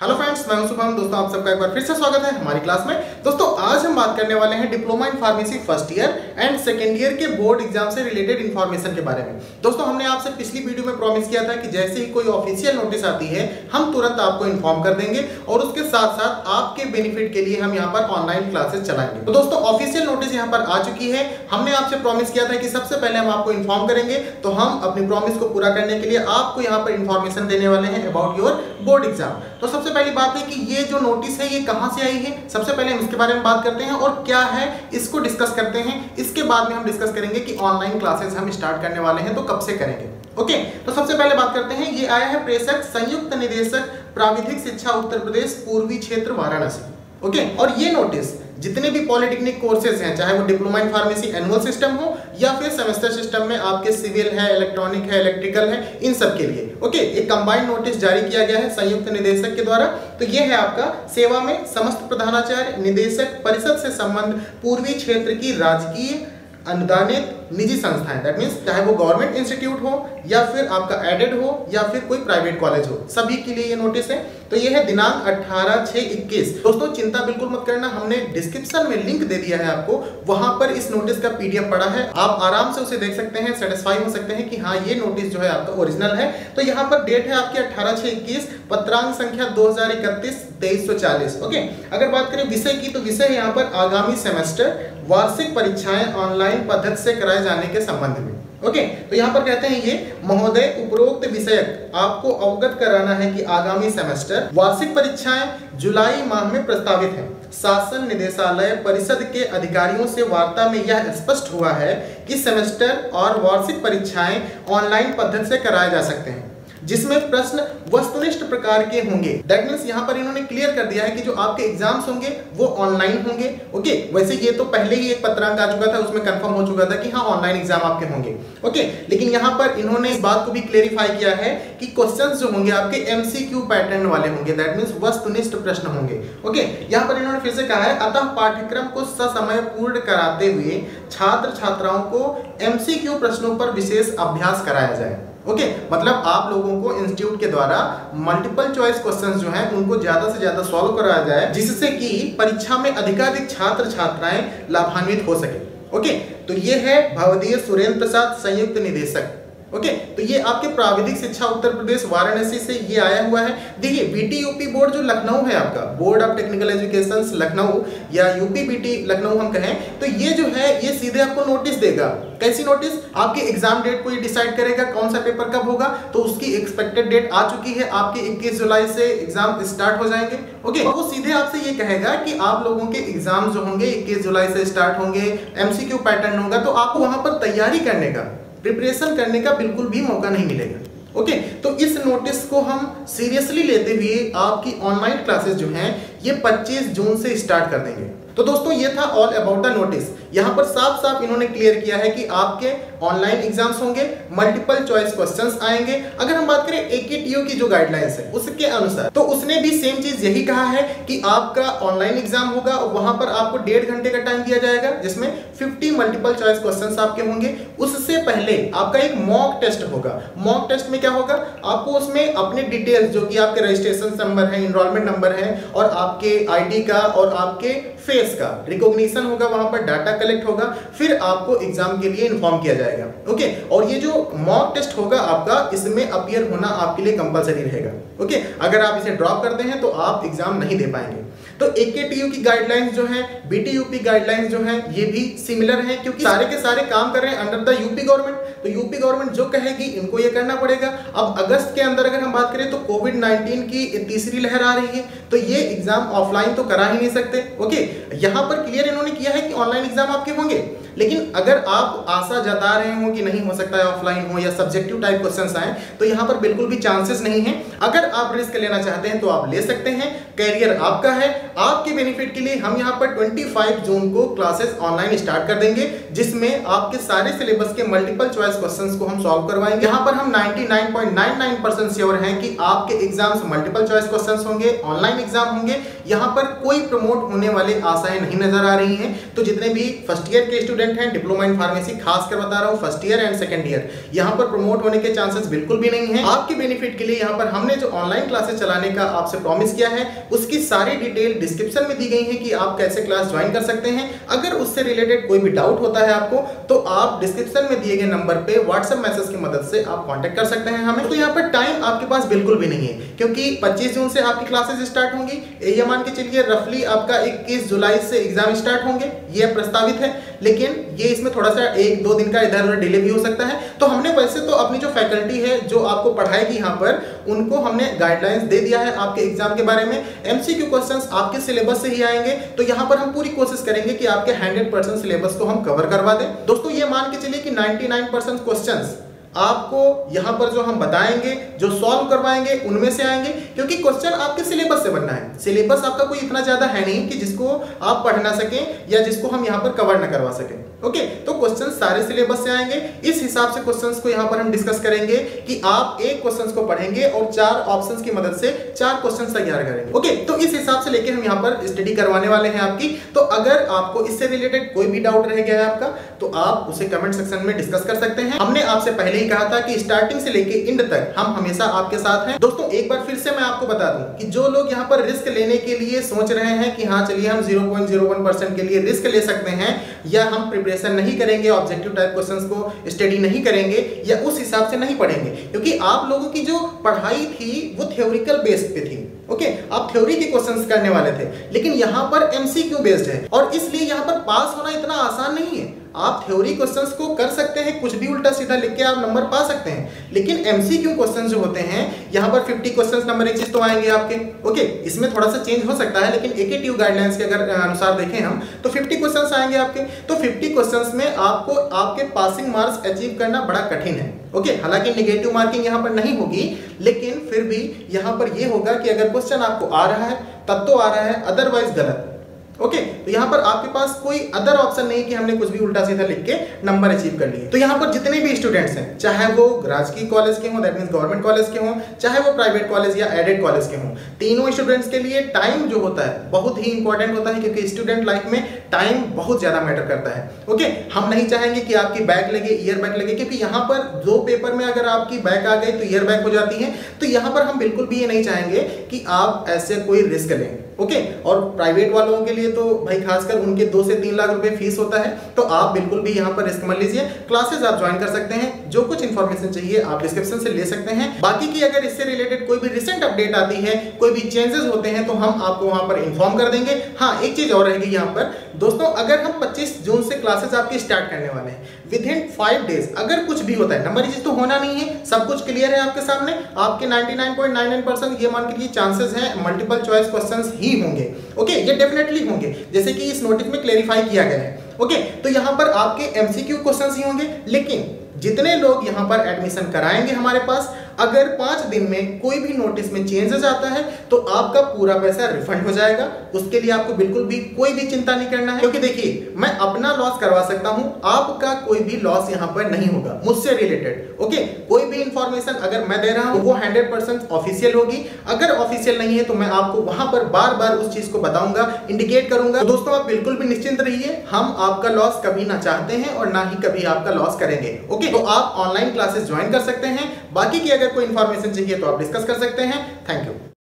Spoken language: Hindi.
हेलो फ्रेंड्स, मैं हूं शुभम। दोस्तों आप सबका एक बार फिर से स्वागत है हमारी क्लास में। दोस्तों आज हम बात करने वाले हैं diploma in pharmacy first year and second year के बोर्ड एग्जाम से रिलेटेड इन्फॉर्मेशन के बारे में। दोस्तों हमने आपसे पिछली वीडियो में प्रॉमिस किया था कि जैसे ही कोई ऑफिशियल नोटिस आती है हम तुरंत आपको इन्फॉर्म कर देंगे और उसके साथ साथ आपके बेनिफिट के लिए हम यहाँ पर ऑनलाइन क्लासेस चलाएंगे। तो दोस्तों ऑफिशियल नोटिस यहाँ पर आ चुकी है। हमने आपसे प्रॉमिस किया था कि सबसे पहले हम आपको इन्फॉर्म करेंगे, तो हम अपनी प्रॉमिस को पूरा करने के लिए आपको यहाँ पर इन्फॉर्मेशन देने वाले हैं अबाउट योर बोर्ड एग्जाम। तो सबसे पहली बात है कि ये जो नोटिस है ये कहां से आई है। सबसे पहले हम इसके बारे में बात करते हैं और क्या है इसको डिस्कस करते हैं। इसके बाद में हम डिस्कस करेंगे कि ऑनलाइन क्लासेस हम स्टार्ट करने वाले हैं तो कब से करेंगे। ओके, तो सबसे पहले बात करते हैं। ये आया है प्रेषक संयुक्त निदेशक प्राविधिक शिक्षा उत्तर प्रदेश पूर्वी क्षेत्र वाराणसी। ओके, और ये नोटिस जितने भी पॉलिटेक्निक कोर्सेज हैं, चाहे वो diploma in pharmacy annual system हो या फिर सेमेस्टर सिस्टम में आपके सिविल है, इलेक्ट्रॉनिक है, इलेक्ट्रिकल है, इन सब के लिए ओके एक कंबाइंड नोटिस जारी किया गया है संयुक्त निदेशक के द्वारा। तो ये है आपका सेवा में समस्त प्रधानाचार्य निदेशक परिषद से संबंध पूर्वी क्षेत्र की राजकीय अनुदानित निजी संस्थाएं, दैट मींस चाहे वो गवर्नमेंट इंस्टीट्यूट हो या फिर आपका एडेड हो या फिर कोई प्राइवेट कॉलेज हो, सभी के लिए ये नोटिस है। तो ये है दिनांक 18/6/21। दोस्तों चिंता बिल्कुल मत करना, हमने डिस्क्रिप्शन में लिंक दे दिया है आपको, वहां पर इस नोटिस का पीडीएफ पड़ा है, आप आराम से उसे देख सकते हैं, सेटिस्फाई हो सकते हैं कि हाँ ये नोटिस जो है आपका ओरिजिनल है। तो यहाँ पर डेट है आपकी 18/6/21, पत्रांक संख्या 2031-2340। ओके, अगर बात करें विषय की, तो विषय है यहाँ पर आगामी सेमेस्टर वार्षिक परीक्षाएं ऑनलाइन पद्धति से कराए जाने के संबंध में। ओके, तो यहाँ पर कहते हैं ये महोदय उपरोक्त विषयक आपको अवगत कराना है कि आगामी सेमेस्टर वार्षिक परीक्षाएं जुलाई माह में प्रस्तावित है। शासन निदेशालय परिषद के अधिकारियों से वार्ता में यह स्पष्ट हुआ है कि सेमेस्टर और वार्षिक परीक्षाएं ऑनलाइन पद्धति से कराए जा सकते हैं, जिसमें प्रश्न वस्तुनिष्ठ प्रकार के होंगे। दैट मींस यहाँ पर इन्होंने क्लियर कर दिया है कि जो आपके एग्जाम्स होंगे वो ऑनलाइन होंगे। ओके, वैसे ये तो पहले ही एक पत्रांक आ चुका था, उसमें कंफर्म हो चुका था कि हाँ ऑनलाइन एग्जाम आपके होंगे। ओके, लेकिन यहाँ पर इन्होंने इस बात को भी क्लेरिफाई किया है कि क्वेश्चंस जो होंगे आपके एमसीक्यू पैटर्न वाले होंगे, दैट मींस वस्तुनिष्ठ प्रश्न होंगे। ओके, यहाँ पर इन्होंने फिर से कहा है अतः पाठ्यक्रम को ससमय पूर्ण कराते हुए छात्र छात्राओं को एमसीक्यू प्रश्नों पर विशेष अभ्यास कराया जाए। ओके, मतलब आप लोगों को इंस्टीट्यूट के द्वारा मल्टीपल चॉइस क्वेश्चंस जो हैं उनको ज्यादा से ज्यादा सॉल्व कराया जाए, जिससे कि परीक्षा में अधिकाधिक छात्र छात्राएं लाभान्वित हो सके। ओके, तो ये है भवदीय सुरेंद्र प्रसाद संयुक्त निदेशक। ओके, तो ये आपके प्राविधिक शिक्षा उत्तर प्रदेश वाराणसी से ये आया हुआ है। देखिए बीटी बोर्ड जो लखनऊ है आपका, board of technical education Lucknow या यूपी बीटी लखनऊ हम कहें, तो ये जो है ये सीधे आपको नोटिस देगा। कैसी नोटिस? आपके एग्जाम डेट को ये डिसाइड करेगा कौन सा पेपर कब होगा। तो उसकी एक्सपेक्टेड डेट आ चुकी है, आपके 21 जुलाई से एग्जाम स्टार्ट हो जाएंगे। ओके, वो सीधे आपसे ये कहेगा कि आप लोगों के एग्जाम जो होंगे 21 जुलाई से स्टार्ट होंगे, एमसीक्यू पैटर्न होगा, तो आपको वहां पर तैयारी करने का, प्रिपरेशन करने का बिल्कुल भी मौका नहीं मिलेगा। ओके, तो इस नोटिस को हम सीरियसली लेते हुए आपकी ऑनलाइन क्लासेस जो हैं ये 25 जून से स्टार्ट कर देंगे। तो दोस्तों ये था ऑल अबाउट द नोटिस। यहाँ पर साफ साफ इन्होंने क्लियर किया है कि आपके ऑनलाइन एग्जाम्स होंगे, मल्टीपल चॉइस क्वेश्चंस आएंगे। अगर हम बात करें एकेटीयू की जो गाइडलाइंस है उसके अनुसार, तो उसने भी सेम चीज यही कहा है कि आपका ऑनलाइन एग्जाम होगा और वहां पर आपको 1.5 घंटे का टाइम दिया जाएगा, जिसमें 50 मल्टीपल चॉइस क्वेश्चंस आपके होंगे। उससे पहले आपका एक मॉक टेस्ट होगा। मॉक टेस्ट में क्या होगा, आपको उसमें अपने डिटेल्स जो कि आपके रजिस्ट्रेशन नंबर है, एनरोलमेंट नंबर है और आपके आईडी का और आपके फेस का रिकॉग्निशन होगा, वहां पर डाटा कलेक्ट होगा, फिर आपको एग्जाम के लिए इन्फॉर्म किया जाएगा। ओके, और ये जो मॉक टेस्ट होगा आपका, इसमें अपीयर होना आपके लिए कंपलसरी रहेगा। ओके, अगर आप इसे ड्रॉप करते हैं तो आप एग्जाम नहीं दे पाएंगे। तो एकेटीयू की गाइडलाइंस जो है, बीटीयूपी गाइडलाइंस जो है, ये भी सिमिलर है, क्योंकि सारे के सारे काम कर रहे हैं अंडर द यूपी गवर्नमेंट। तो यूपी गवर्नमेंट जो कहेगी इनको ये करना पड़ेगा। अब अगस्त के अंदर अगर हम बात करें तो कोविड-19 की तीसरी लहर आ रही है, तो ये एग्जाम ऑफलाइन तो करा ही नहीं सकते। ओके, यहाँ पर क्लियर इन्होंने किया है कि ऑनलाइन एग्जाम आपके होंगे, लेकिन अगर आप आशा जता रहे हो कि नहीं हो सकता है ऑफलाइन हो या सब्जेक्टिव टाइप क्वेश्चंस आए, तो यहाँ पर बिल्कुल भी चांसेस नहीं है। अगर आप रिस्क लेना चाहते हैं तो आप ले सकते हैं, कैरियर आपका है। आपके बेनिफिट के लिए हम यहाँ पर 25 जून को क्लासेस ऑनलाइन स्टार्ट कर देंगे, जिसमें आपके सारे सिलेबस के मल्टीपल चॉइस क्वेश्चंस को हम सॉल्व करवाएंगे। यहाँ पर हम 99.99% श्योर हैं कि आपके एग्जाम्स मल्टीपल चॉइस क्वेश्चंस होंगे, ऑनलाइन एग्जाम होंगे। यहाँ पर कोई प्रमोट होने वाली आशाएं नहीं नजर आ रही हैं। तो जितने भी फर्स्ट ईयर के स्टूडेंट स्टूडेंट हैं डिप्लोमा इन फार्मेसी, खासकर बता रहा हूँ first year and second year, यहाँ पर प्रमोट होने के चांसेस बिल्कुल भी नहीं है। आपके बेनिफिट के लिए यहाँ पर हमने जो ऑनलाइन क्लासेस चलाने का आपसे प्रॉमिस किया है उसकी सारी डिटेल डिस्क्रिप्शन में दी गई है कि आप कैसे क्लास ज्वाइन कर सकते हैं। अगर उससे रिलेटेड कोई भी डाउट होता है आपको तो आप डिस्क्रिप्शन में दिए गए नंबर पे व्हाट्सएप मैसेज की मदद से आप कांटेक्ट कर सकते हैं हमें। तो यहाँ पर टाइम आपके पास बिल्कुल भी नहीं है क्योंकि 25 जून से आपकी क्लासेस स्टार्ट होंगी। ये मान के चलिए रफली आपका 21 जुलाई से एग्जाम स्टार्ट होंगे, ये प्रस्तावित है, लेकिन ये इसमें थोड़ा सा 1-2 दिन का इधर उधर डिले भी हो सकता है। तो हमने वैसे तो अपनी जो फैकल्टी है जो आपको पढ़ाएगी यहाँ पर उनको हमने गाइडलाइंस दे दिया है आपके एग्जाम के बारे में। एमसीक्यू क्वेश्चंस आपके सिलेबस से ही आएंगे, तो यहाँ पर हम पूरी कोशिश करेंगे कि आपके 100% सिलेबस को हम कवर करवा दें। दोस्तों ये मान के चलिए कि 99% क्वेश्चंस आपको यहाँ पर जो हम बताएंगे, जो सॉल्व करवाएंगे उनमें से आएंगे, क्योंकि क्वेश्चन आपके सिलेबस से बनना है। सिलेबस आपका कोई इतना ज्यादा है नहीं कि जिसको आप पढ़ ना सकें या जिसको हम यहाँ पर कवर ना करवा सकें। ओके, तो क्वेश्चन सारे सिलेबस से आएंगे। इस हिसाब से क्वेश्चंस को यहाँ पर हम डिस्कस करेंगे कि आप एक क्वेश्चंस को पढ़ेंगे और 4 ऑप्शंस की मदद से 4 क्वेश्चंस तैयार करेंगे। ओके, तो इस हिसाब से लेके हम यहाँ पर स्टडी करवाने वाले हैं आपकी। तो अगर आपको इससे रिलेटेड कोई भी डाउट रह गया है आपका तो आप उसे कमेंट सेक्शन में डिस्कस कर सकते हैं। हमने आपसे पहले ही कहा था कि स्टार्टिंग से लेके एंड तक हम हमेशा आपके साथ हैं। दोस्तों एक बार फिर से मैं आपको बता दूं कि जो लोग यहाँ पर रिस्क लेने के लिए सोच रहे हैं कि हाँ चलिए हम 0.01% के लिए रिस्क ले सकते हैं या हम प्रिपरेशन नहीं करेंगे, ऑब्जेक्टिव टाइप क्वेश्चंस को स्टडी नहीं करेंगे या उस हिसाब से नहीं पढ़ेंगे, क्योंकि आप लोगों की जो पढ़ाई थी वो थ्योरिकल बेस्ड पे थी। ओके, आप थ्योरी के क्वेश्चंस करने वाले थे, लेकिन यहाँ पर एमसीक्यू बेस्ड है और इसलिए यहाँ पर पास होना इतना आसान नहीं है। आप थ्योरी क्वेश्चंस को कर सकते हैं, कुछ भी उल्टा सीधा लिख के आप नंबर पा सकते हैं, लेकिन एमसीक्यू क्वेश्चंस जो होते हैं यहाँ पर 50 क्वेश्चंस नंबर एक चीज तो आएंगे आपके। ओके, इसमें थोड़ा सा चेंज हो सकता है, लेकिन एकेटीयू गाइडलाइंस के अगर अनुसार देखें हम तो 50 क्वेश्चंस आएंगे आपके। तो 50 क्वेश्चंस में आपको आपके पासिंग मार्क्स अचीव करना बड़ा कठिन है। ओके, हालांकि नेगेटिव मार्किंग यहाँ पर नहीं होगी, लेकिन फिर भी यहाँ पर ये होगा कि अगर क्वेश्चन आपको आ रहा है तब तो आ रहा है, अदरवाइज गलत। ओके, तो यहाँ पर आपके पास कोई अदर ऑप्शन नहीं कि हमने कुछ भी उल्टा सीधा लिख के नंबर अचीव कर लिए। तो यहाँ पर जितने भी स्टूडेंट्स हैं, चाहे वो राजकीय कॉलेज के हों, दैट मींस गवर्नमेंट कॉलेज के हों, चाहे वो प्राइवेट कॉलेज या एडेड कॉलेज के हों, तीनों स्टूडेंट्स के लिए टाइम जो होता है बहुत ही इंपॉर्टेंट होता है, क्योंकि स्टूडेंट लाइफ में टाइम बहुत ज्यादा मैटर करता है। ओके, हम नहीं चाहेंगे कि आपकी बैक लगे, ईयर बैक लगे, क्योंकि यहाँ पर 2 पेपर में अगर आपकी बैक आ गई तो ईयर बैक हो जाती है। तो यहाँ पर हम बिल्कुल भी ये नहीं चाहेंगे कि आप ऐसे कोई रिस्क लें। ओके, और प्राइवेट वालों के लिए तो भाई खासकर उनके 2 से 3 लाख रुपए फीस होता है, तो आप बिल्कुल भी यहाँ पर रिस्क मत लीजिए। क्लासेस आप ज्वाइन कर सकते हैं, जो कुछ इन्फॉर्मेशन चाहिए आप डिस्क्रिप्शन से ले सकते हैं। बाकी की अगर इससे रिलेटेड कोई भी रिसेंट अपडेट आती है, कोई भी चेंजेस होते हैं तो हम आपको वहां पर इन्फॉर्म कर देंगे। हाँ, एक चीज और रहेगी यहाँ पर दोस्तों, अगर हम 25 जून से क्लासेस आपकी स्टार्ट करने वाले हैं, विद इन 5 डेज अगर कुछ भी होता है, नंबर चीज तो होना नहीं है, सब कुछ क्लियर है आपके सामने, आपके 99.99% ये मान के लिए चांसेस हैं मल्टीपल चॉइस क्वेश्चंस ही होंगे। ओके, ये डेफिनेटली होंगे, जैसे कि इस नोटिस में क्लेरिफाई किया गया है। ओके, तो यहाँ पर आपके एमसीक्यू क्वेश्चंस ही होंगे, लेकिन जितने लोग यहाँ पर एडमिशन कराएंगे हमारे पास, अगर 5 दिन में कोई भी नोटिस में चेंजेस आता है तो आपका पूरा पैसा रिफंड हो जाएगा। उसके लिए आपको बिल्कुल भी कोई भी चिंता नहीं करना है, क्योंकि देखिए मैं अपना लॉस करवा सकता हूं, आपका कोई भी लॉस यहाँ पर नहीं होगा मुझसे रिलेटेड। ओके, कोई भी इंफॉर्मेशन अगर मैं दे रहा हूं वो 100% ऑफिशियल होगी। अगर ऑफिशियल नहीं है तो मैं आपको वहां पर बार बार उस चीज को बताऊंगा, इंडिकेट करूंगा। तो दोस्तों आप बिल्कुल भी निश्चिंत रहिए, हम आपका लॉस कभी ना चाहते हैं और ना ही कभी आपका लॉस करेंगे। ओके, तो आप ऑनलाइन क्लासेस ज्वाइन कर सकते हैं। बाकी की अगर कोई इंफॉर्मेशन चाहिए तो आप डिस्कस कर सकते हैं। Thank you.